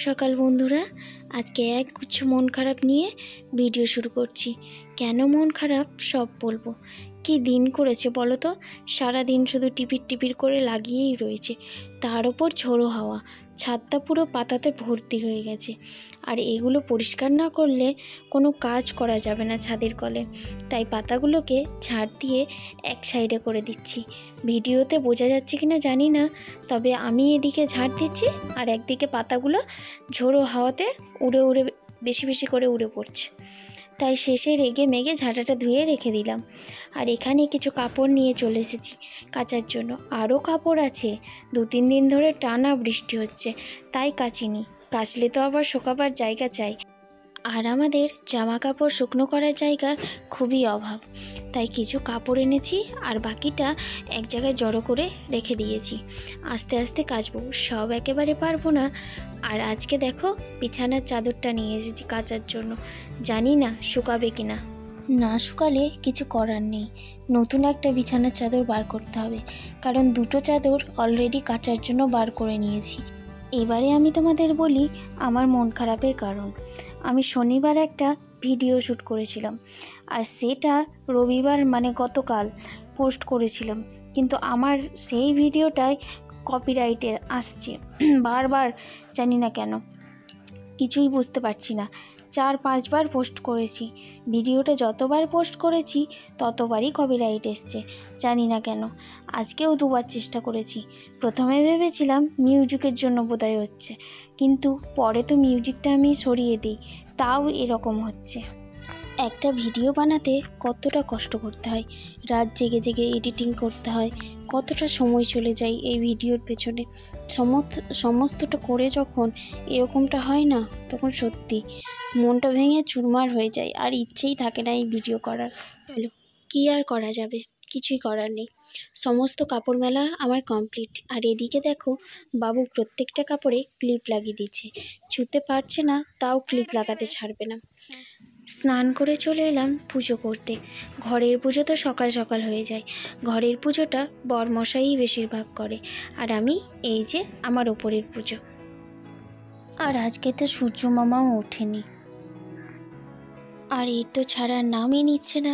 সকাল বন্ধুরা। আজকে কিছু মন খারাপ নিয়ে ভিডিও শুরু করছি। কেন মন খারাপ সব বলবো। কি দিন করেছে বলো তো, সারা দিন শুধু টিপির টিপির করে লাগিয়েই রয়েছে, তার ওপর ঝোড়ো হাওয়া, ছাদটা পুরো পাতাতে ভর্তি হয়ে গেছে। আর এগুলো পরিষ্কার না করলে কোনো কাজ করা যাবে না ছাদের কলে, তাই পাতাগুলোকে ঝাড় দিয়ে এক সাইডে করে দিচ্ছি। ভিডিওতে বোঝা যাচ্ছে কিনা জানি না, তবে আমি এদিকে ঝাড় দিচ্ছি আর একদিকে পাতাগুলো ঝোড়ো হাওয়াতে উড়ে উড়ে বেশি বেশি করে উড়ে পড়ছে। তাই শেষে রেগে মেগে ঝাঁটাটা ধুয়ে রেখে দিলাম। আর এখানে কিছু কাপড় নিয়ে চলে এসেছি কাচার জন্য। আরও কাপড় আছে, 2-3 দিন ধরে টানা বৃষ্টি হচ্ছে, তাই কাচিনি। কাচলে তো আবার শুকাবার জায়গা চাই, আর আমাদের জামা কাপড় শুকনো করার জায়গা খুবই অভাব। তাই কিছু কাপড় এনেছি আর বাকিটা এক জায়গায় জড়ো করে রেখে দিয়েছি। আস্তে আস্তে কাচবো, সব একেবারে পারবো না। আর আজকে দেখো বিছানার চাদরটা নিয়ে এসেছি কাচার জন্য, জানি না শুকাবে কিনা। না শুকালে কিছু করার নেই, নতুন একটা বিছানার চাদর বার করতে হবে, কারণ 2টো চাদর অলরেডি কাচার জন্য বার করে নিয়েছি। এবারে আমি তোমাদের বলি আমার মন খারাপের কারণ। আমি শনিবার একটা ভিডিও শ্যুট করেছিলাম, আর সেটা রবিবার মানে গতকাল পোস্ট করেছিলাম, কিন্তু আমার সেই ভিডিওটায় কপিরাইটে আসছে বারবার, জানি না কেন, কিছুই বুঝতে পারছি না। 4-5 বার পোস্ট করেছি, ভিডিওটা যতবার পোস্ট করেছি ততবারই কপিরাইট এসছে, জানি না কেন। আজকেও 2বার চেষ্টা করেছি। প্রথমে ভেবেছিলাম মিউজিকের জন্য বোধহয় হচ্ছে, কিন্তু পরে তো মিউজিকটা আমি সরিয়ে দিই, তাও এরকম হচ্ছে। একটা ভিডিও বানাতে কতটা কষ্ট করতে হয়, রাত জেগে জেগে এডিটিং করতে হয়, কতটা সময় চলে যায় এই ভিডিওর পেছনে। সমস্তটা করে যখন এরকমটা হয় না, তখন সত্যি মনটা ভেঙে চুরমার হয়ে যায়, আর ইচ্ছেই থাকে না এই ভিডিও করার। চলো, কী আর করা যাবে, কিছুই করার নেই। সমস্ত কাপড় মেলা আমার কমপ্লিট। আর এদিকে দেখো বাবু প্রত্যেকটা কাপড়ে ক্লিপ লাগিয়ে দিচ্ছে, ছুঁতে পারছে না তাও ক্লিপ লাগাতে ছাড়বে না। স্নান করে চলে এলাম পুজো করতে। ঘরের পুজো তো সকাল সকাল হয়ে যায়, ঘরের পুজোটা বরমশাই বেশিরভাগ করে, আর আমি এই যে আমার ওপরের পুজো। আর আজকে তো সূর্য মামাও ওঠেনি, আর এর তো ছাড়ার নামই নিচ্ছে না।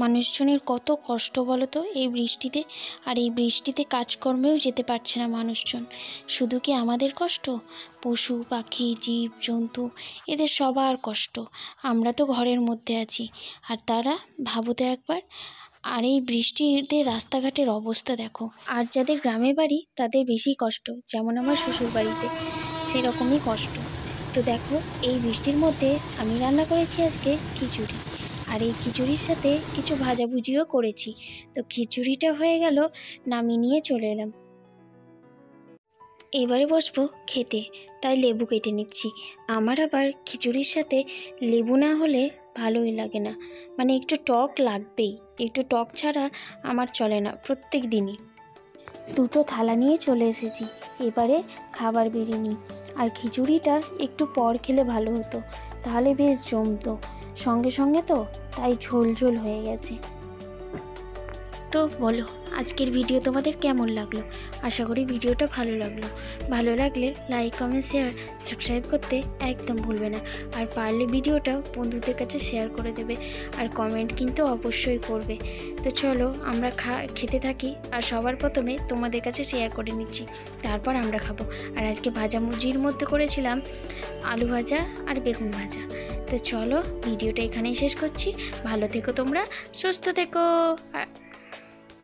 মানুষজনের কত কষ্ট বলো তো এই বৃষ্টিতে, আর এই বৃষ্টিতে কাজকর্মেও যেতে পারছে না মানুষজন। শুধু কি আমাদের কষ্ট? পশু পাখি জীব জন্তু এদের সবার কষ্ট। আমরা তো ঘরের মধ্যে আছি, আর তারা ভাবো তো একবার। আর এই বৃষ্টিতে রাস্তাঘাটের অবস্থা দেখো। আর যাদের গ্রামে বাড়ি তাদের বেশি কষ্ট, যেমন আমার শ্বশুর বাড়িতে সেরকমই কষ্ট। তো দেখো এই বৃষ্টির মধ্যে আমি রান্না করেছি আজকে খিচুড়ি, আর এই খিচুড়ির সাথে কিছু ভাজাভুজিও করেছি। তো খিচুড়িটা হয়ে গেল, নামিয়ে নিয়ে চলে এলাম। এবারে বসবো খেতে, তাই লেবু কেটে নিচ্ছি। আমার আবার খিচুড়ির সাথে লেবু না হলে ভালোই লাগে না, মানে একটু টক লাগবেই, একটু টক ছাড়া আমার চলে না প্রত্যেক দিনই। 2টো থালা নিয়ে চলে এসেছি, এবারে খাবার বেরিয়ে নিই। আর খিচুড়িটা একটু পর খেলে ভালো হতো, তাহলে বেশ জমতো। সঙ্গে সঙ্গে তো তাই ঝোল ঝোল হয়ে গেছে। তো বলো আজকের ভিডিও তোমাদের কেমন লাগলো? আশা করি ভিডিওটা ভালো লাগলো। ভালো লাগলে লাইক কমেন্ট শেয়ার সাবস্ক্রাইব করতে একদম ভুলবে না। আর পারলে ভিডিওটা বন্ধুদের কাছে শেয়ার করে দেবে, আর কমেন্ট কিন্তু অবশ্যই করবে। তো চলো আমরা খেতে থাকি, আর সবার প্রথমে তোমাদের কাছে শেয়ার করে নিচ্ছি, তারপর আমরা খাবো। আর আজকে ভাজাভুজির মধ্যে করেছিলাম আলু ভাজা আর বেগুন ভাজা। তো চলো ভিডিওটা এখানেই শেষ করছি। ভালো থেকো তোমরা, সুস্থ থেকো।